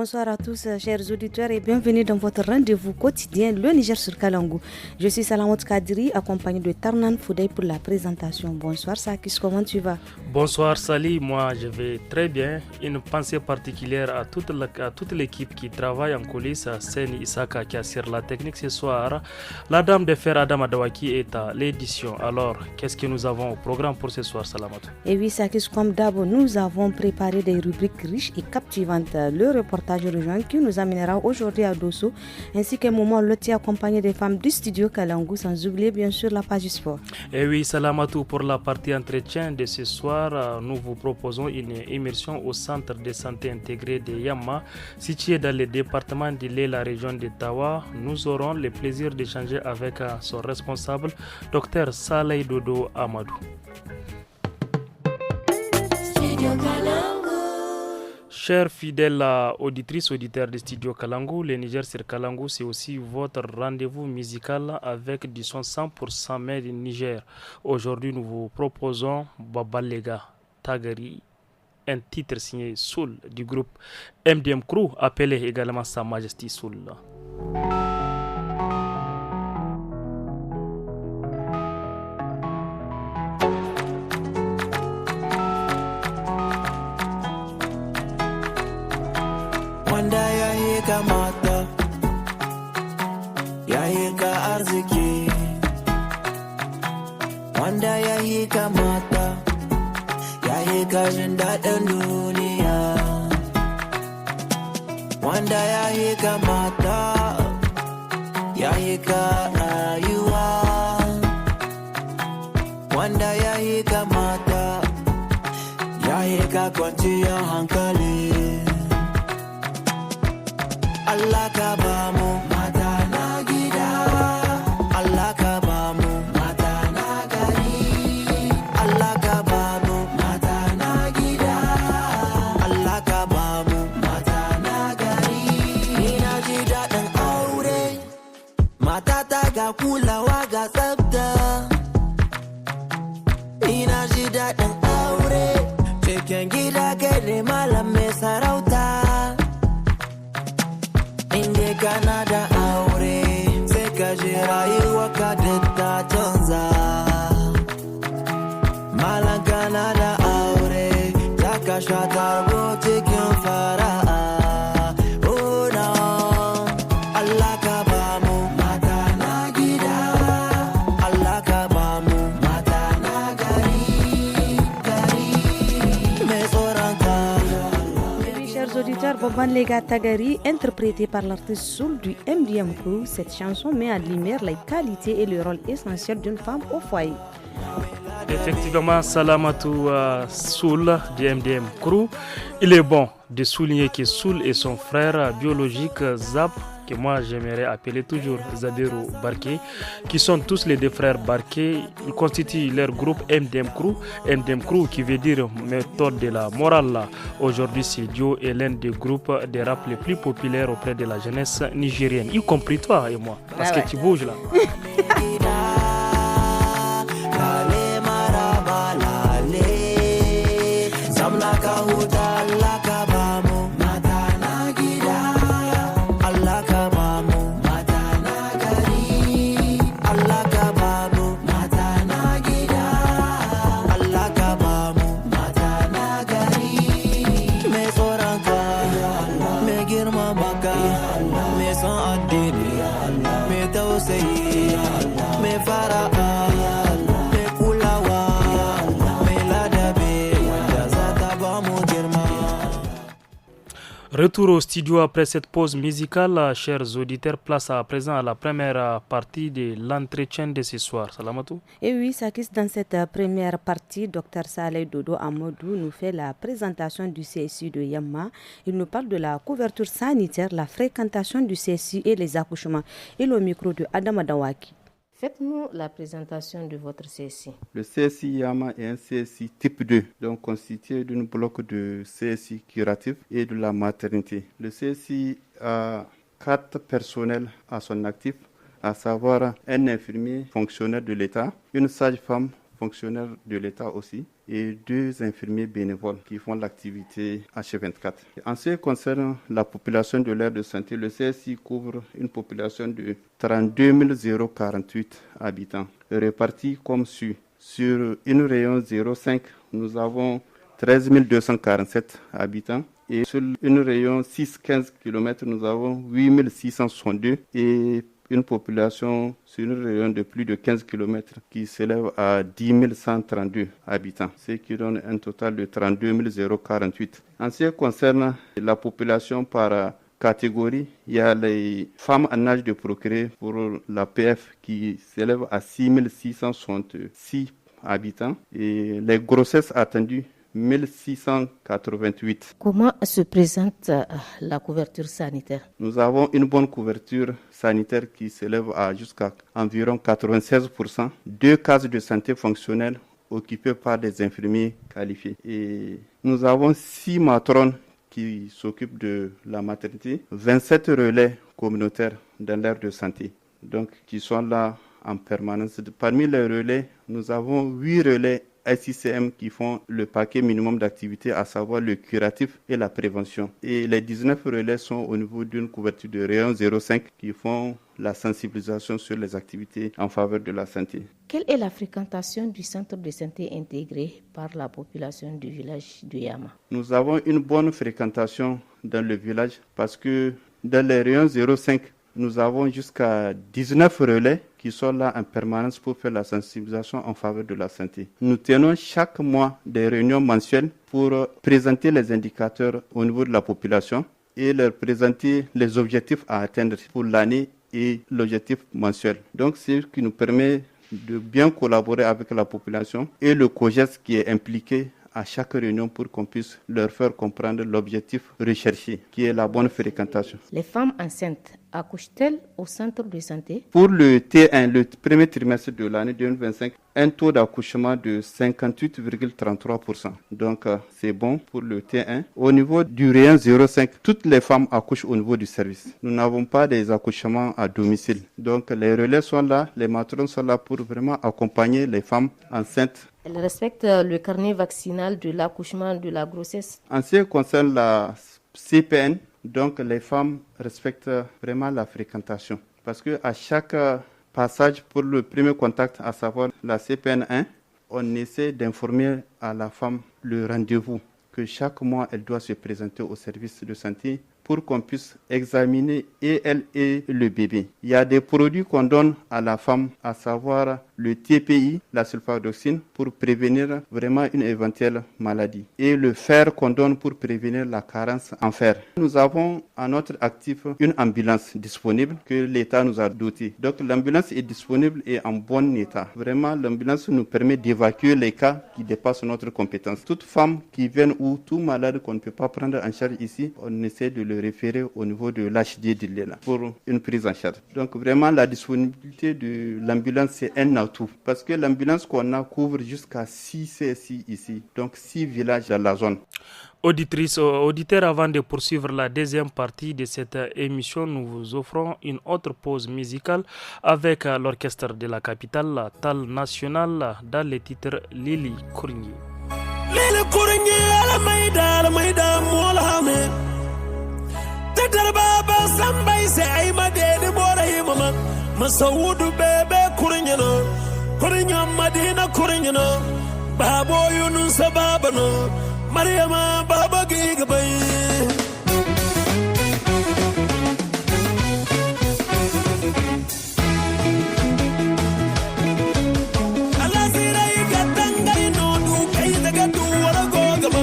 Bonsoir à tous, chers auditeurs, et bienvenue dans votre rendez-vous quotidien, le Niger sur Kalangou. Je suis Salamot Kadri, accompagné de Tarnan Foudey pour la présentation. Bonsoir Sakis, comment tu vas? Bonsoir Sali, moi je vais très bien. Une pensée particulière à toute l'équipe qui travaille en coulisses, à Seni Isaka qui assure la technique ce soir. La dame de fer Adam Adawaki est à l'édition. Alors, qu'est-ce que nous avons au programme pour ce soir, Salamot? Et oui Sakis, comme d'abord, nous avons préparé des rubriques riches et captivantes. Le reportage rejoint qui nous amènera aujourd'hui à Dosso, ainsi qu'un moment loti accompagné des femmes du studio Kalangou, sans oublier bien sûr la page du sport. Et oui, Salamatou, pour la partie entretien de ce soir, nous vous proposons une immersion au centre de santé intégré de Yamma, situé dans le département de la région de Tawa. Nous aurons le plaisir d'échanger avec son responsable, Dr Saleh Dodo Amadou. Chers fidèles auditrices, auditeurs de Studio Kalangu, le Niger sur Kalangu, c'est aussi votre rendez-vous musical avec du son 100% made in Niger. Aujourd'hui, nous vous proposons Babalega Tagari, un titre signé Soul du groupe MDM Crew, appelé également Sa Majesté Soul. Wanda ya yi kamata, ya yi ka arziki. Wanda ya yi kamata, ya yi ka jin daɗin duniya. Wanda ya yi kamata, ya yi ka rayuwa. Wanda ya yi kamata, ya yi ka kwanciyar hankali. Allah ka bamu mata na gida, Allah ka bamu mata na gari, Allah ka bamu mata na gida, Allah ka bamu mata na gari. Ni na ji daɗin aure, mata ta ga kulawa ga tsafta. Ni na ji daɗin aure, cikin gida kai ne malam mai sarauta. Inde kana da aure sai ka ji rayuwa ka ta canza. Malam kana da aure za ka sha tarbo cikin fara'a. Oh no, Allah ka bamu mata na gida, Allah ka bamu mata na gari, gari mai tsoron ka. Chers auditeurs, Boban Lega Tagari, interprété par l'artiste Soul du MDM Crew, cette chanson met en lumière les qualités et le rôle essentiel d'une femme au foyer. Effectivement, Salamatou Soul du MDM Crew, il est bon de souligner que Soul et son frère biologique Zap, que moi j'aimerais appeler toujours Zadero Barké, qui sont tous les deux frères Barké. Ils constituent leur groupe MDM Crew qui veut dire méthode de la morale. Aujourd'hui, ce duo est l'un des groupes de rap les plus populaires auprès de la jeunesse nigérienne, y compris toi et moi, parce que tu bouges là. Retour au studio après cette pause musicale, chers auditeurs, place à présent à la première partie de l'entretien de ce soir. Salamatou. Et oui, Sakis, dans cette première partie, Dr Saleh Dodo Amadou nous fait la présentation du CSU de Yamma. Il nous parle de la couverture sanitaire, la fréquentation du CSU et les accouchements. Et le micro de Adam Adawaki. Faites-nous la présentation de votre CSI. Le CSI Yama est un CSI type 2, donc constitué d'un bloc de CSI curatif et de la maternité. Le CSI a 4 personnels à son actif, à savoir un infirmier fonctionnaire de l'État, une sage-femme fonctionnaires de l'État aussi et 2 infirmiers bénévoles qui font l'activité H24. En ce qui concerne la population de l'aire de santé, le CSI couvre une population de 32 048 habitants, répartis comme suit. Sur une rayon 0,5, nous avons 13 247 habitants. Et sur une rayon 6-15 km, nous avons 8 662 et une population sur une rayon de plus de 15 km qui s'élève à 10 132 habitants, ce qui donne un total de 32 048. En ce qui concerne la population par catégorie, il y a les femmes en âge de procréer pour la PF qui s'élève à 6 666 habitants et les grossesses attendues 1688. Comment se présente la couverture sanitaire? Nous avons une bonne couverture sanitaire qui s'élève à jusqu'à environ 96%. 2 cases de santé fonctionnelles occupées par des infirmiers qualifiés. Et nous avons 6 matrones qui s'occupent de la maternité, 27 relais communautaires dans l'aire de santé, donc qui sont là en permanence. Parmi les relais, nous avons 8 relais SICM qui font le paquet minimum d'activité, à savoir le curatif et la prévention. Et les 19 relais sont au niveau d'une couverture de rayon 0,5 qui font la sensibilisation sur les activités en faveur de la santé. Quelle est la fréquentation du centre de santé intégré par la population du village de Yama? Nous avons une bonne fréquentation dans le village parce que dans les rayons 0,5, nous avons jusqu'à 19 relais qui sont là en permanence pour faire la sensibilisation en faveur de la santé. Nous tenons chaque mois des réunions mensuelles pour présenter les indicateurs au niveau de la population et leur présenter les objectifs à atteindre pour l'année et l'objectif mensuel. Donc, c'est ce qui nous permet de bien collaborer avec la population et le COGES qui est impliqué à chaque réunion pour qu'on puisse leur faire comprendre l'objectif recherché, qui est la bonne fréquentation. Les femmes enceintes accouchent-elles au centre de santé? Pour le T1, le premier trimestre de l'année 2025, un taux d'accouchement de 58,33%. Donc, c'est bon pour le T1. Au niveau du rayon 0,5, toutes les femmes accouchent au niveau du service. Nous n'avons pas des accouchements à domicile. Donc, les relais sont là, les matrones sont là pour vraiment accompagner les femmes enceintes. Elles respectent le carnet vaccinal de l'accouchement, de la grossesse? En ce qui concerne la CPN, donc les femmes respectent vraiment la fréquentation. Parce qu'à chaque passage pour le premier contact, à savoir la CPN 1, on essaie d'informer à la femme le rendez-vous, que chaque mois elle doit se présenter au service de santé pour qu'on puisse examiner et elle et le bébé. Il y a des produits qu'on donne à la femme, à savoir le TPI, la sulfadoxine, pour prévenir vraiment une éventuelle maladie. Et le fer qu'on donne pour prévenir la carence en fer. Nous avons à notre actif une ambulance disponible que l'État nous a dotée. Donc l'ambulance est disponible et en bon état. Vraiment, l'ambulance nous permet d'évacuer les cas qui dépassent notre compétence. Toute femme qui vient ou tout malade qu'on ne peut pas prendre en charge ici, on essaie de le référer au niveau de l'HD d'Ilela pour une prise en charge. Donc vraiment, la disponibilité de l'ambulance, c'est un atout. Parce que l'ambulance qu'on a couvre jusqu'à 6 CSI ici, donc 6 villages dans la zone. Auditrices, auditeurs, avant de poursuivre la deuxième partie de cette émission, nous vous offrons une autre pause musicale avec l'orchestre de la capitale, la TAL nationale, dans le titre Lili Kourigny. Lili Kourigny, Alamaïda, Moulhamé. Baba Sambay say ay madeni bora himama Masawudu bebe kurinyano Kurinya madina kurinyano Babo Yunus babano Mariama baba gigabay Allah sira yigatanga ino du kay daga du wala gogama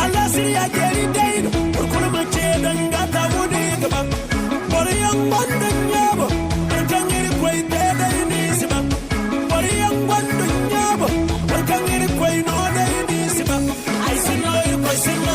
Allah sira geri dayno kurkula macedanga Sing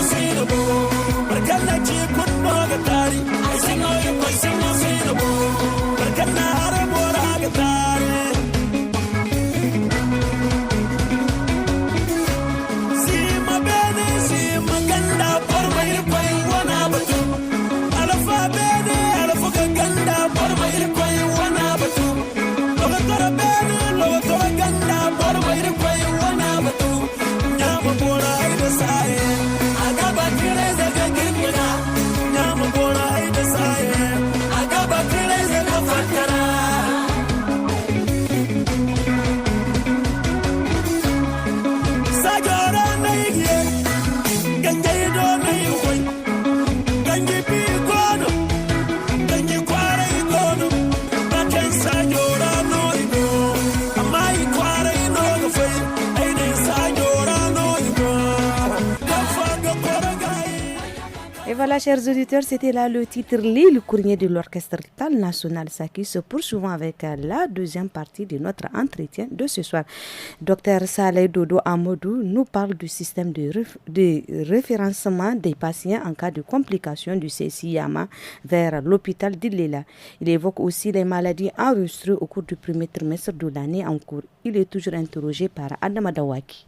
voilà, chers auditeurs, c'était là le titre L'île courrier de l'Orchestre Tal National Sakis. Poursuivons avec la deuxième partie de notre entretien de ce soir. Dr Saleh Dodo Amadou nous parle du système de référencement des patients en cas de complications du CSI-YAMA vers l'hôpital d'Ilela. Il évoque aussi les maladies enregistrées au cours du premier trimestre de l'année en cours. Il est toujours interrogé par Adama Dawaki.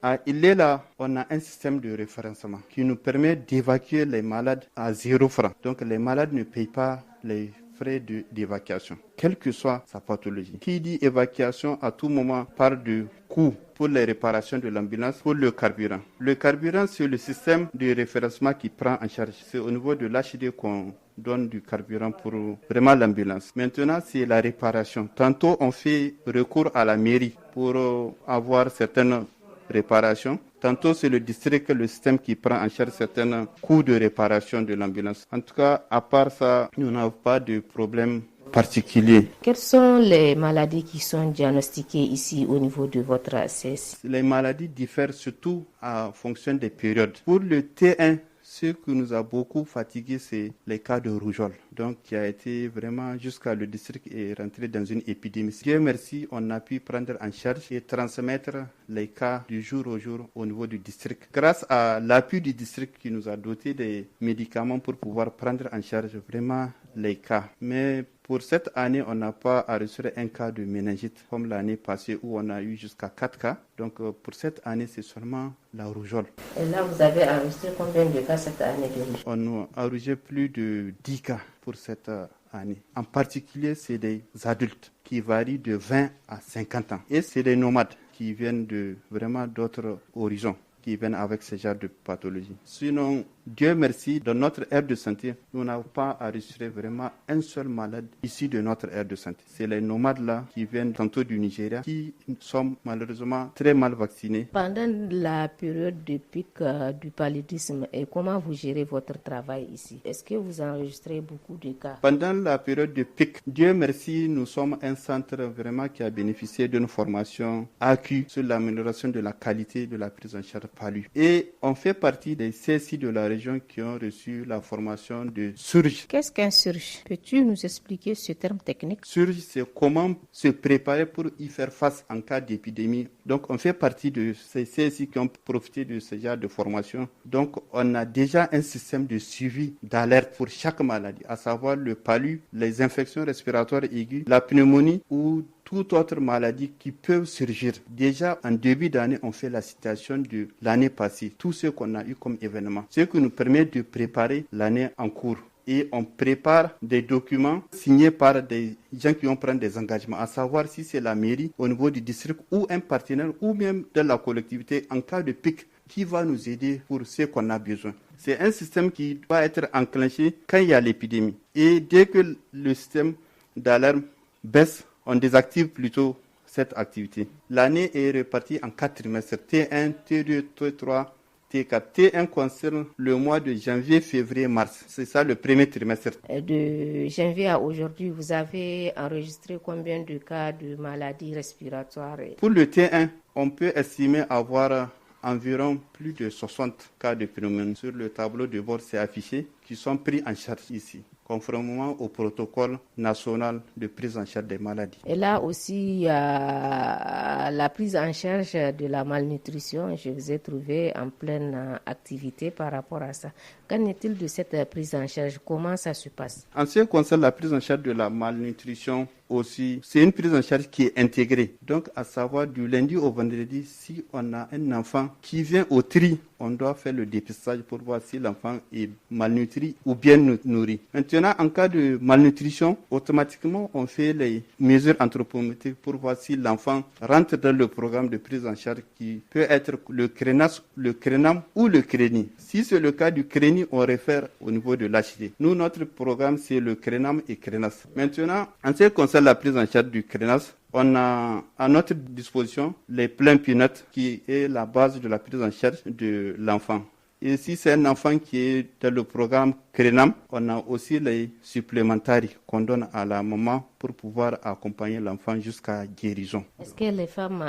À Ilela, on a un système de référencement qui nous permet d'évacuer les malades à 0 francs. Donc les malades ne payent pas les frais d'évacuation, quelle que soit sa pathologie. Qui dit évacuation à tout moment parle de coût pour les réparations de l'ambulance, pour le carburant. Le carburant, c'est le système de référencement qui prend en charge. C'est au niveau de l'HD qu'on donne du carburant pour vraiment l'ambulance. Maintenant, c'est la réparation. Tantôt, on fait recours à la mairie pour avoir certaines réparation. Tantôt, c'est le district, le système qui prend en charge certains coûts de réparation de l'ambulance. En tout cas, à part ça, nous n'avons pas de problème particulier. Quelles sont les maladies qui sont diagnostiquées ici au niveau de votre CSI? Les maladies diffèrent surtout en fonction des périodes. Pour le T1, ce qui nous a beaucoup fatigué, c'est les cas de rougeole. Donc, qui a été vraiment jusqu'à le district est rentré dans une épidémie. Dieu merci, on a pu prendre en charge et transmettre les cas du jour au jour au niveau du district. Grâce à l'appui du district qui nous a doté des médicaments pour pouvoir prendre en charge vraiment les cas. Mais pour cette année, on n'a pas enregistré un cas de méningite comme l'année passée où on a eu jusqu'à 4 cas. Donc pour cette année, c'est seulement la rougeole. Et là, vous avez enregistré combien de cas cette année de rougeole? On a enregistré plus de 10 cas pour cette année. En particulier, c'est des adultes qui varient de 20 à 50 ans. Et c'est des nomades qui viennent de vraiment d'autres horizons, qui viennent avec ce genre de pathologie. Sinon, Dieu merci, dans notre aire de santé, nous n'avons pas enregistré vraiment un seul malade ici de notre aire de santé. C'est les nomades là qui viennent tantôt du Nigeria, qui sont malheureusement très mal vaccinés. Pendant la période de pic du paludisme, et comment vous gérez votre travail ici? Est-ce que vous enregistrez beaucoup de cas? Pendant la période de pic, Dieu merci, nous sommes un centre vraiment qui a bénéficié d'une formation accrue sur l'amélioration de la qualité de la prise en charge palud. Et on fait partie des CSI de la région qui ont reçu la formation de surge. Qu'est-ce qu'un surge? Peux-tu nous expliquer ce terme technique? Surge, c'est comment se préparer pour y faire face en cas d'épidémie. Donc, on fait partie de ces CSI qui ont profité de ce genre de formation. Donc, on a déjà un système de suivi d'alerte pour chaque maladie, à savoir le palu, les infections respiratoires aiguës, la pneumonie ou toute autre maladie qui peuvent surgir. Déjà, en début d'année, on fait la citation de l'année passée, tout ce qu'on a eu comme événement, ce qui nous permet de préparer l'année en cours. Et on prépare des documents signés par des gens qui vont prendre des engagements, à savoir si c'est la mairie au niveau du district ou un partenaire ou même de la collectivité en cas de pic qui va nous aider pour ce qu'on a besoin. C'est un système qui doit être enclenché quand il y a l'épidémie. Et dès que le système d'alarme baisse, on désactive plutôt cette activité. L'année est répartie en 4 trimestres, T1, T2, T3, T4. T1 concerne le mois de janvier, février, mars. C'est ça le premier trimestre. De janvier à aujourd'hui, vous avez enregistré combien de cas de maladies respiratoires? Pour le T1, on peut estimer avoir environ plus de 60 cas de pneumonie. Sur le tableau de bord, c'est affiché, qui sont pris en charge ici, conformément au protocole national de prise en charge des maladies. Et là aussi, la prise en charge de la malnutrition, je vous ai trouvé en pleine activité par rapport à ça. Qu'en est-il de cette prise en charge? Comment ça se passe? En ce qui concerne la prise en charge de la malnutrition aussi, c'est une prise en charge qui est intégrée. Donc, à savoir du lundi au vendredi, si on a un enfant qui vient au tri, on doit faire le dépistage pour voir si l'enfant est malnutri ou bien nourri. Maintenant, en cas de malnutrition, automatiquement, on fait les mesures anthropométriques pour voir si l'enfant rentre dans le programme de prise en charge qui peut être le CRENAS, le CRENAM ou le CRENI. Si c'est le cas du CRENI, on réfère au niveau de l'HD. Nous, notre programme, c'est le CRENAM et CRENAS. Maintenant, en ce qui concerne la prise en charge du CRENAS, on a à notre disposition les pleins pilotes qui est la base de la prise en charge de l'enfant. Et si c'est un enfant qui est dans le programme CRENAM, on a aussi les supplémentaires qu'on donne à la maman pour pouvoir accompagner l'enfant jusqu'à guérison. Est-ce que les femmes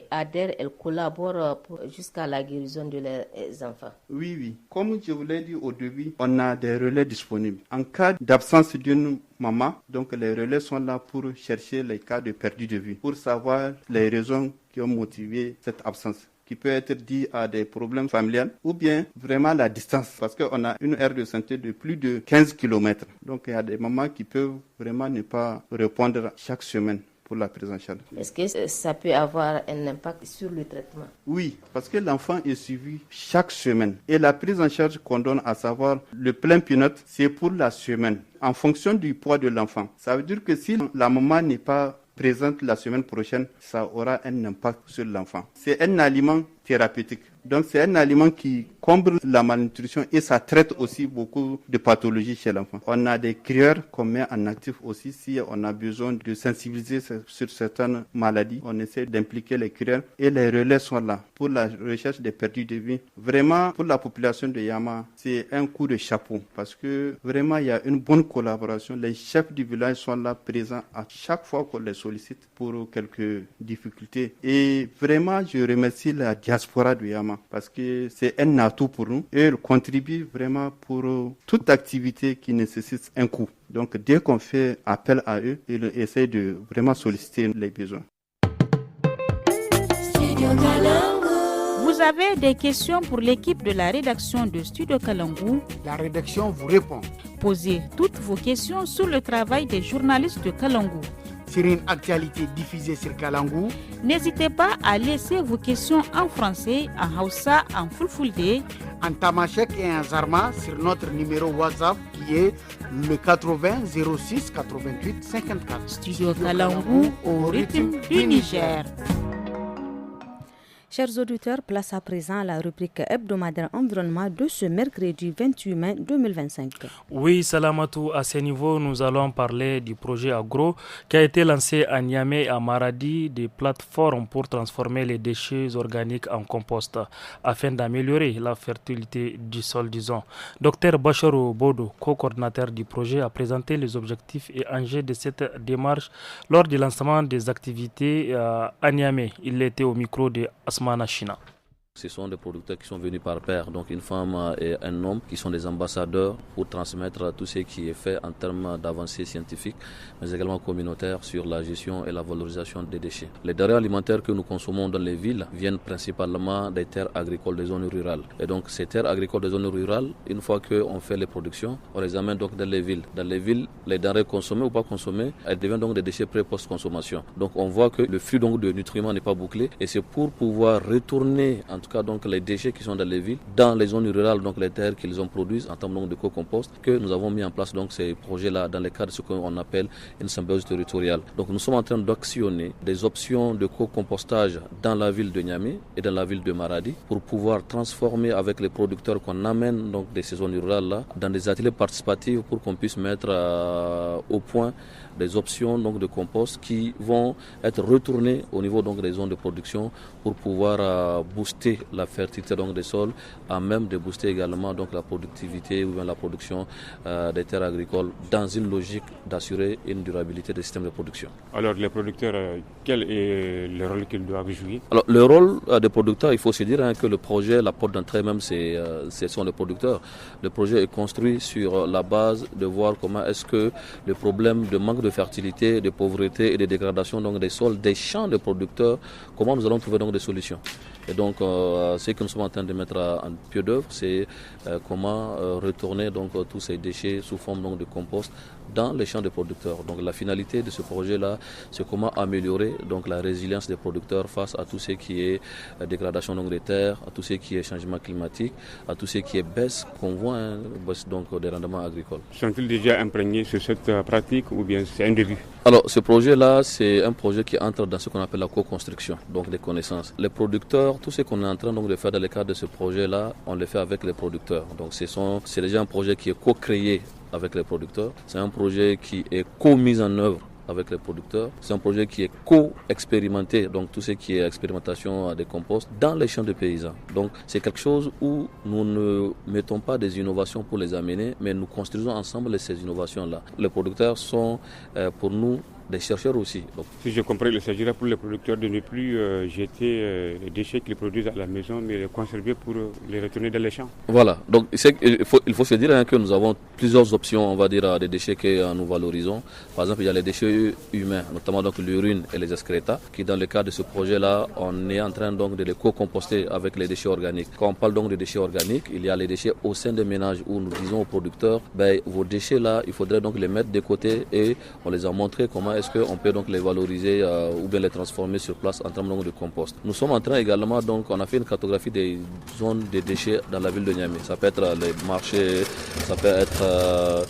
adhèrent, elles collaborent jusqu'à la guérison de leurs enfants? Oui. Comme je vous l'ai dit au début, on a des relais disponibles. En cas d'absence d'une maman, donc les relais sont là pour chercher les cas de perdu de vue, pour savoir les raisons qui ont motivé cette absence, qui peut être due à des problèmes familiaux ou bien vraiment la distance, parce qu'on a une aire de santé de plus de 15 km. Donc il y a des mamans qui peuvent vraiment ne pas répondre chaque semaine pour la prise en charge. Est-ce que ça peut avoir un impact sur le traitement? Oui, parce que l'enfant est suivi chaque semaine. Et la prise en charge qu'on donne, à savoir le plein pilote, c'est pour la semaine, en fonction du poids de l'enfant. Ça veut dire que si la maman n'est pas présente la semaine prochaine, ça aura un impact sur l'enfant. C'est un aliment thérapeutique. Donc c'est un aliment qui comble la malnutrition et ça traite aussi beaucoup de pathologies chez l'enfant. On a des crieurs qu'on met en actif aussi si on a besoin de sensibiliser sur certaines maladies. On essaie d'impliquer les crieurs et les relais sont là pour la recherche des perdus de vie. Vraiment, pour la population de Yama, c'est un coup de chapeau parce que vraiment il y a une bonne collaboration. Les chefs du village sont là présents à chaque fois qu'on les sollicite pour quelques difficultés. Et vraiment, je remercie la diaspora de Yama parce que c'est un atout pour nous et ils contribuent vraiment pour toute activité qui nécessite un coût. Donc dès qu'on fait appel à eux, ils essaient de vraiment solliciter les besoins. Vous avez des questions pour l'équipe de la rédaction de Studio Kalangu? La rédaction vous répond. Posez toutes vos questions sur le travail des journalistes de Kalangu. Sur une actualité diffusée sur Kalangu, n'hésitez pas à laisser vos questions en français, en Hausa, en Fulfulde, en Tamashek et en Zarma sur notre numéro WhatsApp qui est le 80 06 88 54. Studio Kalangu au rythme du Niger. Chers auditeurs, place à présent à la rubrique hebdomadaire environnement de ce mercredi 28 mai 2025. Oui, Salamatou, à ce niveau, nous allons parler du projet agro qui a été lancé à Niamey et à Maradi, des plateformes pour transformer les déchets organiques en compost afin d'améliorer la fertilité du sol, disons. Dr Bacharo Bodo, co-coordinateur du projet, a présenté les objectifs et enjeux de cette démarche lors du lancement des activités à Niamey. Il était au micro de Asmana China. Ce sont des producteurs qui sont venus par pair, donc une femme et un homme qui sont des ambassadeurs pour transmettre tout ce qui est fait en termes d'avancées scientifiques, mais également communautaires sur la gestion et la valorisation des déchets. Les denrées alimentaires que nous consommons dans les villes viennent principalement des terres agricoles des zones rurales. Et donc ces terres agricoles des zones rurales, une fois qu'on fait les productions, on les amène donc dans les villes. Dans les villes, les denrées consommées ou pas consommées, elles deviennent donc des déchets pré-post-consommation. Donc on voit que le flux donc de nutriments n'est pas bouclé et c'est pour pouvoir retourner en tout cas donc les déchets qui sont dans les villes, dans les zones rurales, donc les terres qu'ils ont produites en termes donc de co-compost, que nous avons mis en place donc ces projets-là dans le cadre de ce qu'on appelle une symbiose territoriale. Donc nous sommes en train d'actionner des options de co-compostage dans la ville de Niamey et dans la ville de Maradi pour pouvoir transformer avec les producteurs qu'on amène donc de ces zones rurales-là dans des ateliers participatifs pour qu'on puisse mettre au point des options donc de compost qui vont être retournées au niveau donc des zones de production pour pouvoir booster la fertilité donc des sols, à même de booster également donc la productivité ou bien la production des terres agricoles dans une logique d'assurer une durabilité des systèmes de production. Alors les producteurs, quel est le rôle qu'ils doivent jouer? Alors le rôle des producteurs, il faut se dire que le projet, la porte d'entrée même, ce sont les producteurs. Le projet est construit sur la base de voir comment est-ce que le problème de manque de fertilité, de pauvreté et de dégradation donc des sols, des champs de producteurs, comment nous allons trouver donc des solutions. Et donc, ce que nous sommes en train de mettre en pied d'œuvre, c'est comment retourner donc tous ces déchets sous forme donc de compost dans les champs des producteurs. Donc, la finalité de ce projet-là, c'est comment améliorer donc la résilience des producteurs face à tout ce qui est dégradation donc des terres, à tout ce qui est changement climatique, à tout ce qui est baisse qu'on voit, baisse donc des rendements agricoles. Sont-ils déjà imprégnés sur cette pratique ou bien c'est un début? Alors, ce projet-là, c'est un projet qui entre dans ce qu'on appelle la co-construction, donc des connaissances. Les producteurs, tout ce qu'on est en train donc de faire dans le cadre de ce projet-là, on le fait avec les producteurs. Donc, c'est déjà un projet qui est co-créé avec les producteurs. C'est un projet qui est co-mis en œuvre avec les producteurs. C'est un projet qui est co-expérimenté, donc tout ce qui est expérimentation des composts dans les champs de paysans. Donc c'est quelque chose où nous ne mettons pas des innovations pour les amener, mais nous construisons ensemble ces innovations-là. Les producteurs sont pour nous des chercheurs aussi. Donc, si je comprends, il s'agira pour les producteurs de ne plus jeter les déchets qu'ils produisent à la maison, mais les conserver pour les retourner dans les champs. Voilà, donc il faut se dire que nous avons plusieurs options, on va dire, des déchets que nous valorisons. Par exemple, il y a les déchets humains, notamment donc l'urine et les excréta, qui dans le cadre de ce projet-là, on est en train donc de les co-composter avec les déchets organiques. Quand on parle donc de déchets organiques, il y a les déchets au sein des ménages où nous disons aux producteurs, vos déchets-là, il faudrait donc les mettre de côté et on les a montré comment est-ce qu'on peut donc les valoriser ou bien les transformer sur place en termes donc de compost. Nous sommes en train également, donc on a fait une cartographie des zones de déchets dans la ville de Niamey. Ça peut être les marchés, ça peut être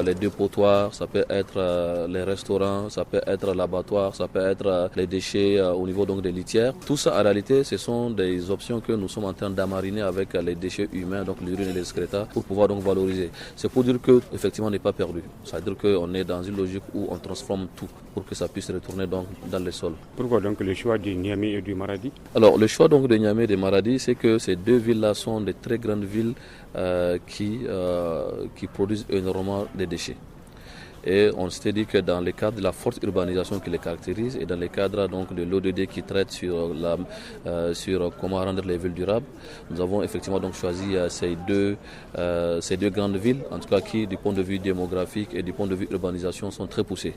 les dépotoirs, ça peut être les restaurants, ça peut être l'abattoir, ça peut être les déchets au niveau donc des litières. Tout ça en réalité ce sont des options que nous sommes en train d'amariner avec les déchets humains, donc l'urine et les excréta, pour pouvoir donc valoriser. C'est pour dire que effectivement on n'est pas perdu. Ça veut dire qu'on est dans une logique où on transforme tout pour que ça puisse retourner donc dans les sols. Pourquoi donc le choix de Niamey et du Maradi? Alors le choix donc de Niamey et de Maradi, c'est que ces deux villes-là sont des très grandes villes qui produisent énormément de déchets. Et on s'est dit que dans le cadre de la forte urbanisation qui les caractérise et dans le cadre donc de l'ODD qui traite sur comment rendre les villes durables, nous avons effectivement donc choisi ces deux grandes villes, en tout cas qui du point de vue démographique et du point de vue urbanisation sont très poussées.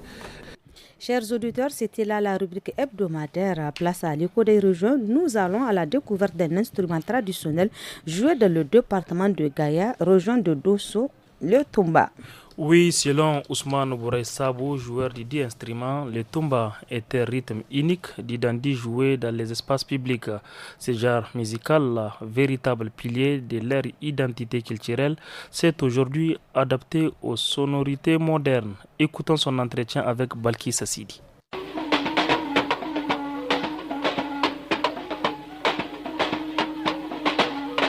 Chers auditeurs, c'était là la rubrique hebdomadaire Place à l'écho des régions. Nous allons à la découverte d'un instrument traditionnel joué dans le département de Gaïa, région de Dosso, le tumba. Oui, selon Ousmane Bourey Sabo, joueur du dit instrument, le tumba est un rythme unique d'identité joué dans les espaces publics. Ce genre musical, véritable pilier de leur identité culturelle, s'est aujourd'hui adapté aux sonorités modernes. Écoutons son entretien avec Balki Sassidi.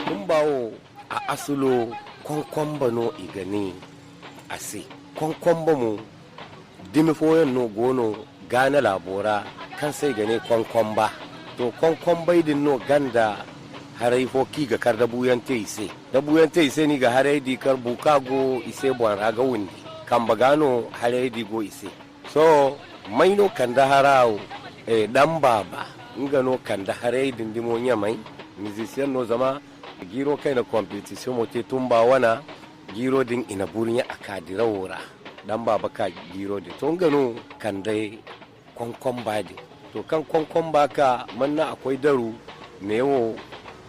Tumbao a asulo konkombano igani. Ase konkomba mu dimi foyen no gono gana labora kan sai gane konkomba to konkomba idin no ganda harai fo kiga kar da buyante ise ni ga harai di kar bukago ise bon aga wundi kan bagano harai di go ise so maino kanda harao dan baba ngano kanda harai din dimo nyamai musicien no zama giro kai na competition mo te tumba wana giro din ina burin a kadira wura dan baba ka giro din to gano kan dai konkon badi to kan konkon baka manna akwai daru mewo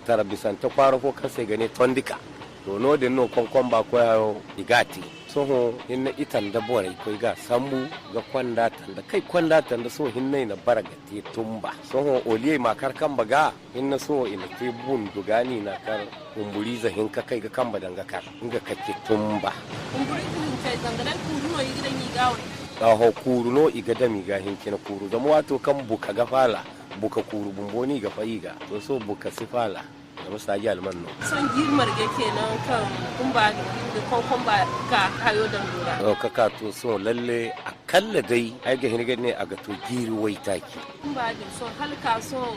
tarabisan ta kwaro ko kan sai gane tondika to no din no konkon ba ko yayo igati so ho inna itan da bore ko ga sambu ga kwanda tanda kai kwanda tanda so hinne na baragati tumba so ho oliye makar kan baga inna so ina te bun dugani na kar umburi zahin ka kai ga kan badanga kar inga kake tumba umburi kun kai zangaran kuruno igida mi gawe ho kuruno igada mi ga hinkin kuru da wato kan buka ga fala buka kuru bumboni ga faiga to so buka sifala da musaji almanno son girmar ga kenan kan kumba da konkomba ka hayo dan dora ka to so lalle akalla dai ai ga hinga ne aga to giri wai taki kumba da so halka so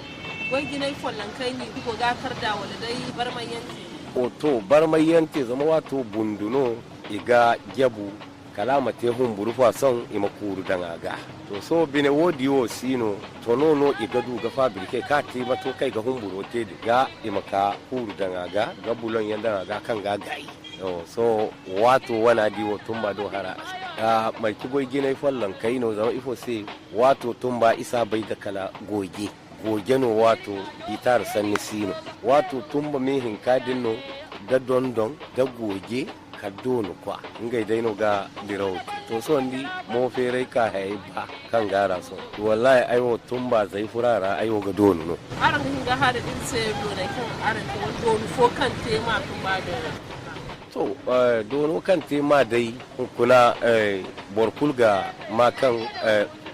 wai ginai follan kai ni ko ga karda wala dai barmayanti o to barmayanti zama wato bunduno iga jabu kalama te humburu fa son imakuru dangaga to so bine wodi o sino to nono igadu ga fabrike ka ti ba to kai ga humburu te diga imaka huru dangaga ga bulon yanda ga kan ga gai so wato wana diwo tumba do hara mai kiboy ginai fallan kai no zama ifo se wato tumba isa bai da kala goge no wato gitar sanni sino wato tumba me hinkadin no da dondon da goge kaddono kwa ngai dai no ga dirawo to so ndi mo fere ka hay ba kan gara so wallahi ayo tumba zai furara ayo ga dono no aran ga hada din sai do da kan aran to dono fo kan tema tumba da to dono kan tema dai kuna borkul ga makan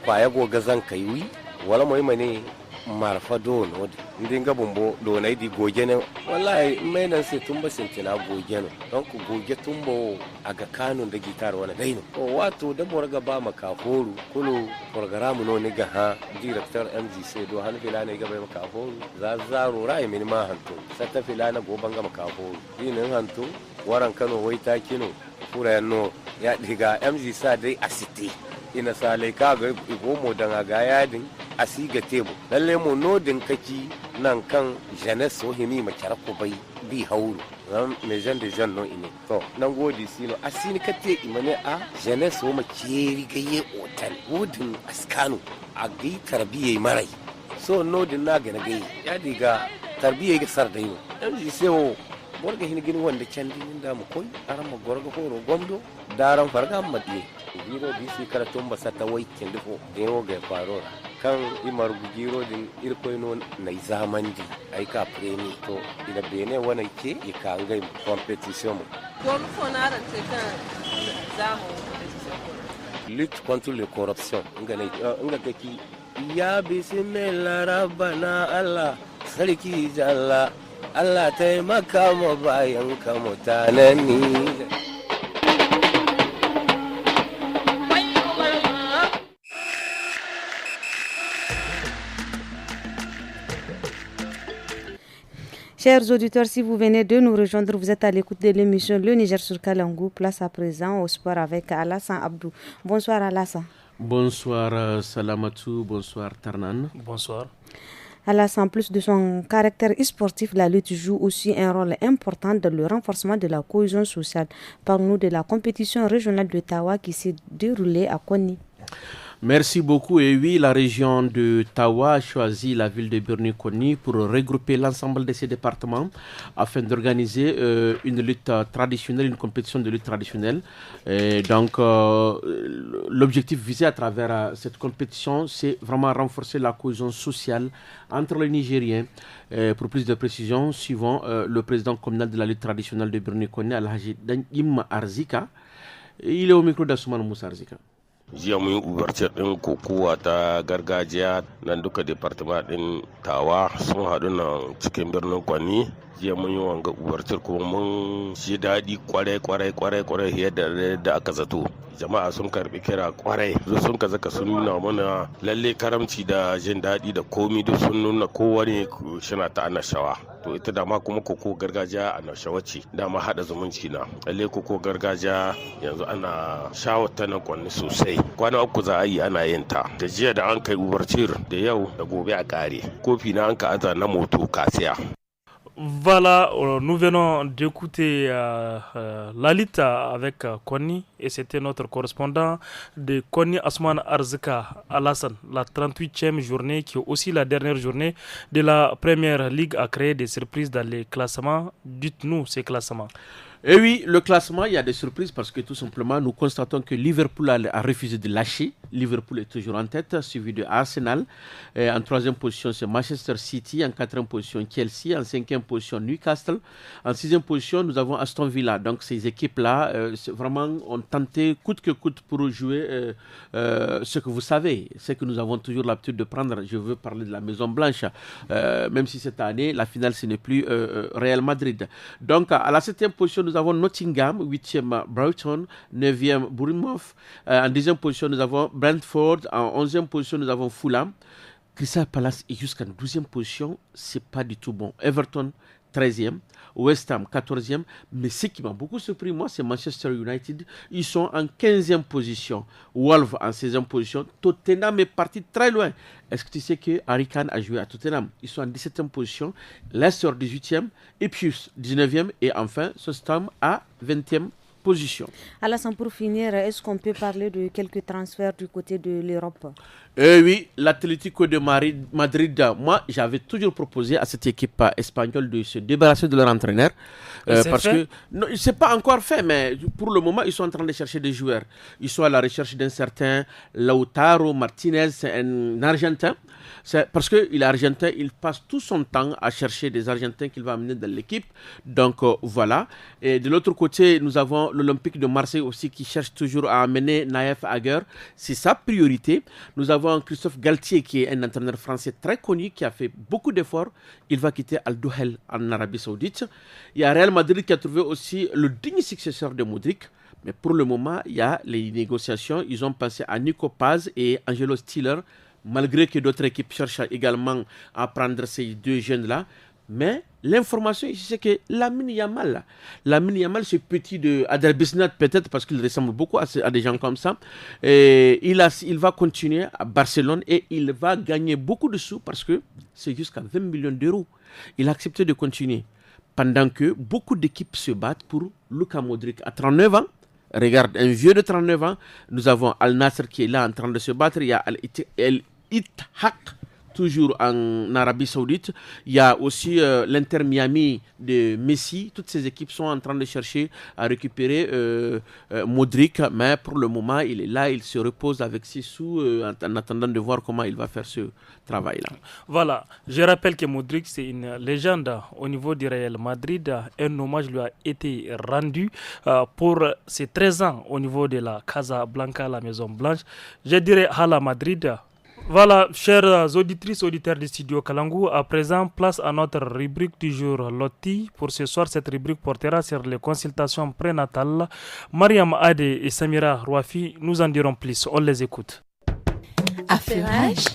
kwaya go gazan kaiwi wala moy mane marfa do no ndinga bumbo do na di goge ne wallahi mai nan sai tumba sintina goge no don ku goge tumbo aga kanun da gitar wala daino to wato da borga ba makaforu kulu program no ni ga ha director MGC do han filana ga bai makaforu zaro rai min ma hanto sata filana go banga makaforu dinin hanto waran Kano wai ta kino kura yanno ya diga MG sa dai asiti ina sale ka ga igomo dan ga yadin asiga tebo lalle mo nodin kaki nan kan jeunesse so himi ma charko bai bi hauru ran me jande janno ine to nan godi sino asini kate imane a jeunesse so ma keri gaye otal wodin askanu a gi tarbiye marai so nodin na ga gaye ya diga tarbiye ga sardayo MG sai borga hin gini wanda candi da mu koy aran mo gorga horo gomdo daran farga madde giro disi karaton basata wai kindi ko dewo ga faro kan imar giro din irkoy non na zamandi ai ka premi to ida bene wana ke e ka ngai competition mo gol fonara te kan zamu lutte contre la corruption ngane nga kaki ya bismillah rabbana allah sarki jalla Allah taimaka ma bayan ka mutanen ni. Chers auditeurs, si vous venez de nous rejoindre, vous êtes à l'écoute de l'émission Le Niger sur Kalangou. Place à présent au sport avec Alassane Abdou. Bonsoir Alassane. Bonsoir Salamatou, bonsoir Tarnan. Bonsoir. Alassane, en plus de son caractère sportif, la lutte joue aussi un rôle important dans le renforcement de la cohésion sociale. Parle-nous de la compétition régionale de Tawa qui s'est déroulée à Konni. Merci beaucoup. Et oui, la région de Tawa a choisi la ville de Birni-Konni pour regrouper l'ensemble de ces départements afin d'organiser une lutte traditionnelle, une compétition de lutte traditionnelle. Et donc, l'objectif visé à travers cette compétition, c'est vraiment renforcer la cohésion sociale entre les Nigériens. Pour plus de précision, suivant le président communal de la lutte traditionnelle de Birni-Konni, Alhaji Danyim Arzika. Il est au micro d'Asuman Moussa Arzika. jiya mun yi ubarcin din kokowa ta gargajiya nan duka departement din Tawa sun haɗu nan cikin birnin Kwanni. Jiya mun yi wanga ubarcin kuma mun shi daɗi kwarai yadda aka zato. Jama'a sun karbi kira kwarai sun ka zaka sun nuna mana lalle karamci da jin daɗi da komi duk sun nuna kowane shina ta annashawa. To ita dama kuma koko gargajiya annashawa ce dama haɗa zumunci na lalle koko gargajiya yanzu ana shawata na Kwanni sosai. Kwana uku za a yi ana yin ta da jiya da an kai ubarcir da yau da gobe a kare kofi na an ka aza na moto kasiya. Voilà, nous venons d'écouter la lutte avec Konni et c'était notre correspondant de Konni Asman Arzika Alassane, la 38e journée qui est aussi la dernière journée de la première ligue a créé des surprises dans les classements. Dites-nous ces classements. Et oui, le classement, il y a des surprises parce que tout simplement, nous constatons que Liverpool a refusé de lâcher. Liverpool est toujours en tête, suivi de Arsenal. En troisième position, c'est Manchester City. En quatrième position, Chelsea. En cinquième position, Newcastle. En sixième position, nous avons Aston Villa. Donc, ces équipes-là, vraiment, ont tenté coûte que coûte pour jouer ce que vous savez, ce que nous avons toujours l'habitude de prendre. Je veux parler de la Maison Blanche. Même si cette année, la finale, ce n'est plus Real Madrid. Donc, à la septième position, nous avons Nottingham, 8e Brighton, 9e Bournemouth. En 10e position, nous avons Brentford. En 11e position, nous avons Fulham. Crystal Palace est jusqu'en 12e position. C'est pas du tout bon. Everton, 13e. West Ham, 14e. Mais ce qui m'a beaucoup surpris, moi, c'est Manchester United. Ils sont en 15e position. Wolves en 16e position. Tottenham est parti très loin. Est-ce que tu sais que Harry Kane a joué à Tottenham? Ils sont en 17e position. Leicester, 18e. Ipswich, 19e. Et enfin, Southampton à 20e position. Alassane, pour finir, est-ce qu'on peut parler de quelques transferts du côté de l'Europe? Oui, l'Atlético de Madrid, moi j'avais toujours proposé à cette équipe espagnole de se débarrasser de leur entraîneur. Parce que non, c'est pas encore fait, mais pour le moment ils sont en train de chercher des joueurs. Ils sont à la recherche d'un certain Lautaro Martinez, c'est un Argentin. C'est parce qu'il est argentin, il passe tout son temps à chercher des Argentins qu'il va amener dans l'équipe. Donc voilà. Et de l'autre côté, nous avons l'Olympique de Marseille aussi qui cherche toujours à amener Naïef Aguer. C'est sa priorité. Nous avons avons Christophe Galtier, qui est un entraîneur français très connu, qui a fait beaucoup d'efforts. Il va quitter Al Duhail en Arabie Saoudite. Il y a Real Madrid qui a trouvé aussi le digne successeur de Modric. Mais pour le moment, il y a les négociations. Ils ont passé à Nico Paz et Angelo Stiller, malgré que d'autres équipes cherchent également à prendre ces deux jeunes-là. Mais l'information ici, c'est que Lamine Yamal, ce petit de Adel Bisnat, peut-être parce qu'il ressemble beaucoup à des gens comme ça, et il va continuer à Barcelone et il va gagner beaucoup de sous parce que c'est jusqu'à 20 millions d'euros. Il a accepté de continuer pendant que beaucoup d'équipes se battent pour Luka Modric à 39 ans. Regarde, un vieux de 39 ans. Nous avons Al Nassr qui est là en train de se battre. Il y a Al Ittihad, toujours en Arabie Saoudite. Il y a aussi l'Inter Miami de Messi. Toutes ces équipes sont en train de chercher à récupérer Modric. Mais pour le moment, il est là. Il se repose avec ses sous en attendant de voir comment il va faire ce travail-là. Voilà. Je rappelle que Modric, c'est une légende au niveau du Real Madrid. Un hommage lui a été rendu pour ses 13 ans au niveau de la Casablanca, la Maison Blanche. Je dirais Hala Madrid. Voilà, chères auditrices, auditeurs du studio Kalangu, à présent, place à notre rubrique du jour Loti. Pour ce soir, cette rubrique portera sur les consultations prénatales. Mariam Ade et Samira Rouafi nous en diront plus. On les écoute. Affairage.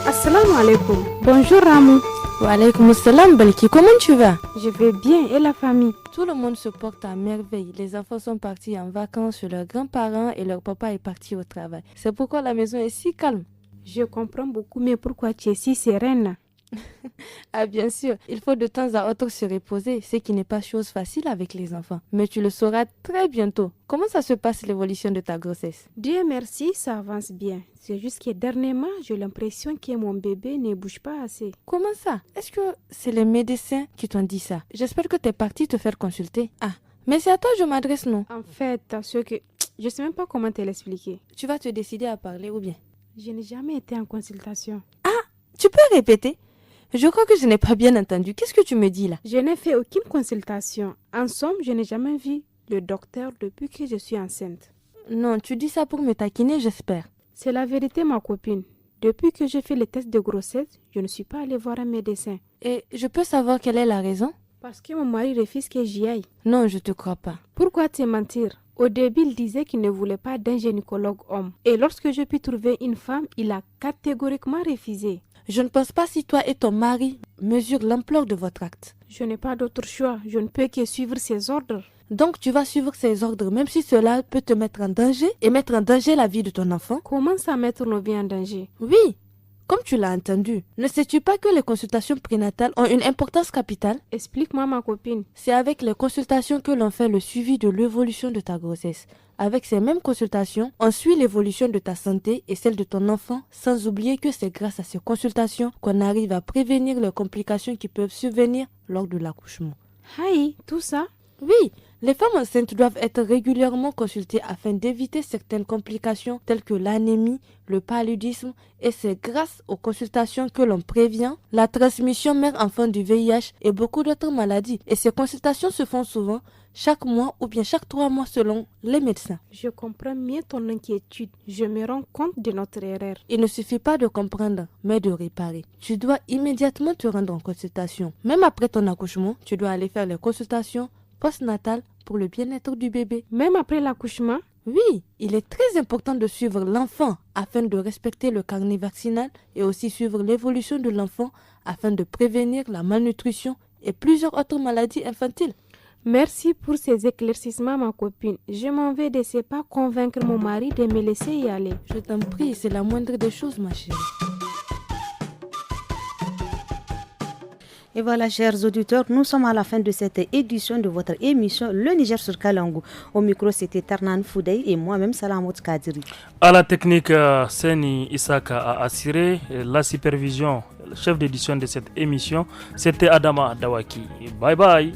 Assalamu alaikum. Bonjour Ramou. Wa alaikum assalam Balki, comment tu vas? Je vais bien et la famille? Tout le monde se porte à merveille. Les enfants sont partis en vacances chez leurs grands-parents et leur papa est parti au travail. C'est pourquoi la maison est si calme. Je comprends beaucoup, mais pourquoi tu es si sereine? Ah bien sûr, il faut de temps à autre se reposer, ce qui n'est pas chose facile avec les enfants. Mais tu le sauras très bientôt. Comment ça se passe l'évolution de ta grossesse? Dieu merci, ça avance bien. C'est juste que dernièrement, j'ai l'impression que mon bébé ne bouge pas assez. Comment ça? Est-ce que c'est les médecins qui t'ont dit ça? J'espère que tu es partie te faire consulter. Ah, mais c'est à toi que je m'adresse, non? En fait, je sais même pas comment te l'expliquer. Tu vas te décider à parler ou bien? Je n'ai jamais été en consultation. Ah, tu peux répéter? Je crois que je n'ai pas bien entendu. Qu'est-ce que tu me dis là? Je n'ai fait aucune consultation. En somme, je n'ai jamais vu le docteur depuis que je suis enceinte. Non, tu dis ça pour me taquiner, j'espère. C'est la vérité, ma copine. Depuis que j'ai fait le test de grossesse, je ne suis pas allée voir un médecin. Et je peux savoir quelle est la raison? Parce que mon mari refuse que j'y aille. Non, je te crois pas. Pourquoi te mentir? Au début, il disait qu'il ne voulait pas d'un gynécologue homme. Et lorsque j'ai pu trouver une femme, il a catégoriquement refusé. Je ne pense pas si toi et ton mari mesurent l'ampleur de votre acte. Je n'ai pas d'autre choix. Je ne peux que suivre ses ordres. Donc tu vas suivre ses ordres même si cela peut te mettre en danger et mettre en danger la vie de ton enfant? Comment ça mettre nos vies en danger? Oui, comme tu l'as entendu. Ne sais-tu pas que les consultations prénatales ont une importance capitale? Explique-moi, ma copine. C'est avec les consultations que l'on fait le suivi de l'évolution de ta grossesse. Avec ces mêmes consultations, on suit l'évolution de ta santé et celle de ton enfant, sans oublier que c'est grâce à ces consultations qu'on arrive à prévenir les complications qui peuvent survenir lors de l'accouchement. Aïe, tout ça? Oui, les femmes enceintes doivent être régulièrement consultées afin d'éviter certaines complications telles que l'anémie, le paludisme, et c'est grâce aux consultations que l'on prévient la transmission mère-enfant du VIH et beaucoup d'autres maladies. Et ces consultations se font souvent chaque mois ou bien chaque 3 mois selon les médecins. Je comprends mieux ton inquiétude. Je me rends compte de notre erreur. Il ne suffit pas de comprendre, mais de réparer. Tu dois immédiatement te rendre en consultation. Même après ton accouchement, tu dois aller faire les consultations postnatales pour le bien-être du bébé. Même après l'accouchement? Oui, il est très important de suivre l'enfant afin de respecter le carnet vaccinal et aussi suivre l'évolution de l'enfant afin de prévenir la malnutrition et plusieurs autres maladies infantiles. Merci pour ces éclaircissements, ma copine. Je m'en vais de ne pas convaincre mon mari de me laisser y aller. Je t'en prie, c'est la moindre des choses, ma chérie. Et voilà, chers auditeurs, nous sommes à la fin de cette édition de votre émission Le Niger sur Kalangu. Au micro, c'était Tarnan Foudey et moi-même Salamot Kadiri. À la technique, Seni Isaka a assuré la supervision, le chef d'édition de cette émission, c'était Adama Dawaki. Bye bye.